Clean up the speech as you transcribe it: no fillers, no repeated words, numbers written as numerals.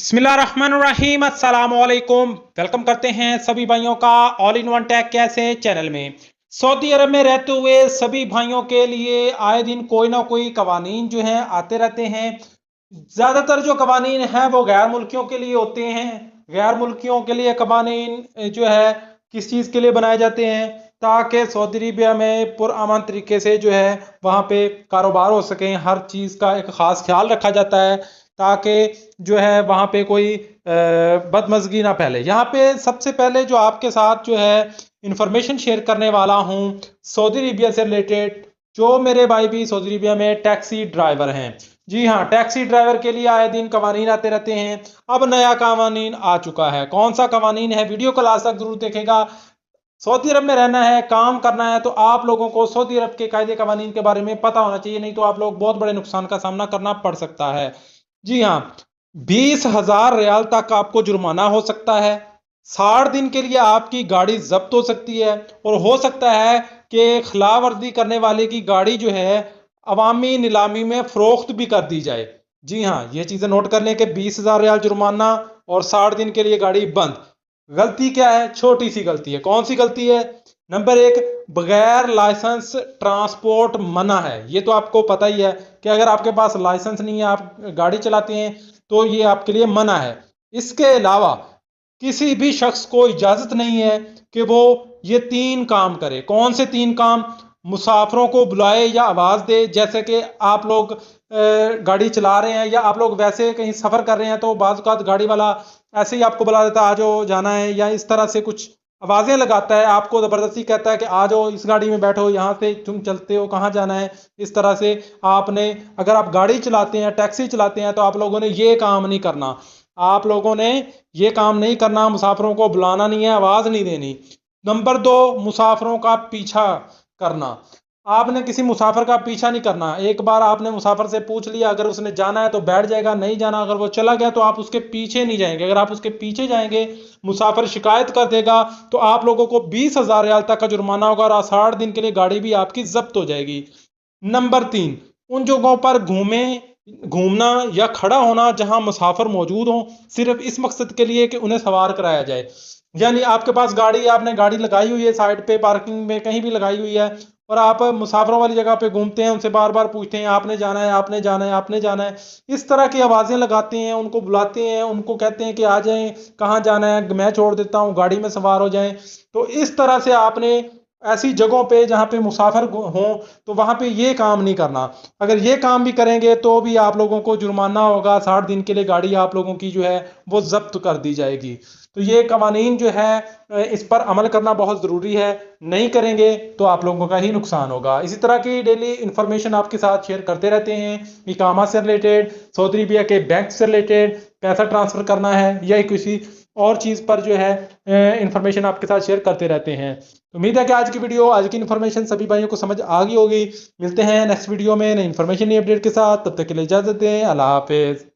बिस्मिल्लाहिर्रहमानिर्रहीम अस्सलाम वालेकुम। वेलकम करते हैं सभी भाइयों का ऑल इन वन टेक कैसे चैनल में। सऊदी अरब में रहते हुए सभी भाइयों के लिए आए दिन कोई ना कोई कवानीन जो हैं आते रहते हैं। ज़्यादातर जो कवानीन हैं वो गैर मुल्कियों के लिए होते हैं। गैर मुल्कियों के लिए कवानीन जो है किस चीज़ के लिए बनाए जाते हैं, ताकि सऊदी अरबिया में पुरअमन तरीके से जो है वहाँ पे कारोबार हो सकें। हर चीज़ का एक ख़ास ख्याल रखा जाता है ताकि जो है वहाँ पे कोई बदमज़गी ना फैले। यहाँ पे सबसे पहले जो आपके साथ जो है इंफॉर्मेशन शेयर करने वाला हूँ सऊदी अरबिया से रिलेटेड, जो मेरे भाई भी सऊदी अरबिया में टैक्सी ड्राइवर हैं। जी हाँ, टैक्सी ड्राइवर के लिए आए दिन कवानीन आते रहते हैं। अब नया कवानीन आ चुका है। कौन सा कवानीन है, वीडियो को लास्ट तक जरूर देखेगा। सऊदी अरब में रहना है, काम करना है, तो आप लोगों को सऊदी अरब के कायदे कवानीन के बारे में पता होना चाहिए, नहीं तो आप लोग बहुत बड़े नुकसान का सामना करना पड़ सकता है। जी हाँ, 20,000 रियाल तक आपको जुर्माना हो सकता है। 60 दिन के लिए आपकी गाड़ी जब्त हो सकती है और हो सकता है कि खिलाफ वर्जी करने वाले की गाड़ी जो है अवामी नीलामी में फरोख्त भी कर दी जाए। जी हाँ, ये चीज़ें नोट कर लें कि 20,000 रियाल जुर्माना और 60 दिन के लिए गाड़ी बंद। गलती क्या है? छोटी सी गलती है। कौन सी गलती है? नंबर एक, बगैर लाइसेंस ट्रांसपोर्ट मना है। ये तो आपको पता ही है कि अगर आपके पास लाइसेंस नहीं है, आप गाड़ी चलाते हैं, तो ये आपके लिए मना है। इसके अलावा किसी भी शख्स को इजाजत नहीं है कि वो ये 3 काम करे। कौन से 3 काम? मुसाफिरों को बुलाए या आवाज दे। जैसे कि आप लोग गाड़ी चला रहे हैं या आप लोग वैसे कहीं सफर कर रहे हैं, तो बाज़ औक़ात गाड़ी वाला ऐसे ही आपको बुला देता है, आ जाओ जाना है, या इस तरह से कुछ आवाजें लगाता है, आपको जबरदस्ती कहता है कि आ जाओ इस गाड़ी में बैठो, यहाँ से तुम चलते हो, कहाँ जाना है। इस तरह से आपने, अगर आप गाड़ी चलाते हैं, टैक्सी चलाते हैं, तो आप लोगों ने ये काम नहीं करना। आप लोगों ने ये काम नहीं करना, मुसाफिरों को बुलाना नहीं है, आवाज नहीं देनी। नंबर 2, मुसाफिरों का पीछा करना। आपने किसी मुसाफिर का पीछा नहीं करना। एक बार आपने मुसाफिर से पूछ लिया, अगर उसने जाना है तो बैठ जाएगा, नहीं जाना, अगर वो चला गया तो आप उसके पीछे नहीं जाएंगे। अगर आप उसके पीछे जाएंगे, मुसाफिर शिकायत कर देगा, तो आप लोगों को 20,000 रियाल तक का जुर्माना होगा और 60 दिन के लिए गाड़ी भी आपकी जब्त हो जाएगी। नंबर 3, उन जगहों पर घूमना या खड़ा होना जहां मुसाफिर मौजूद हो, सिर्फ इस मकसद के लिए कि उन्हें सवार कराया जाए। यानी आपके पास गाड़ी है, आपने गाड़ी लगाई हुई है साइड पे, पार्किंग में कहीं भी लगाई हुई है, और आप मुसाफिरों वाली जगह पे घूमते हैं, उनसे बार बार पूछते हैं आपने जाना है, आपने जाना है, आपने जाना है। इस तरह की आवाज़ें लगाते हैं, उनको बुलाते हैं, उनको कहते हैं कि आ जाएं, कहाँ जाना है, मैं छोड़ देता हूँ, गाड़ी में सवार हो जाएं। तो इस तरह से आपने ऐसी जगहों पे जहाँ पे मुसाफिर हों, तो वहाँ पे ये काम नहीं करना। अगर ये काम भी करेंगे तो भी आप लोगों को जुर्माना होगा। 60 दिन के लिए गाड़ी आप लोगों की जो है वो जब्त कर दी जाएगी। तो ये कवानीन जो है इस पर अमल करना बहुत ज़रूरी है। नहीं करेंगे तो आप लोगों का ही नुकसान होगा। इसी तरह की डेली इन्फॉर्मेशन आपके साथ शेयर करते रहते हैं। इकामा से रिलेटेड, सऊदी अरबिया के बैंक से रिलेटेड, पैसा ट्रांसफ़र करना है, या किसी और चीज़ पर जो है इन्फॉर्मेशन आपके साथ शेयर करते रहते हैं। तो उम्मीद है कि आज की इन्फॉर्मेशन सभी भाइयों को समझ आ गई होगी। मिलते हैं नेक्स्ट वीडियो में नई इन्फॉर्मेशन, नई अपडेट के साथ। तब तक के लिए इजाज़त दें। अल्लाह हाफिज़।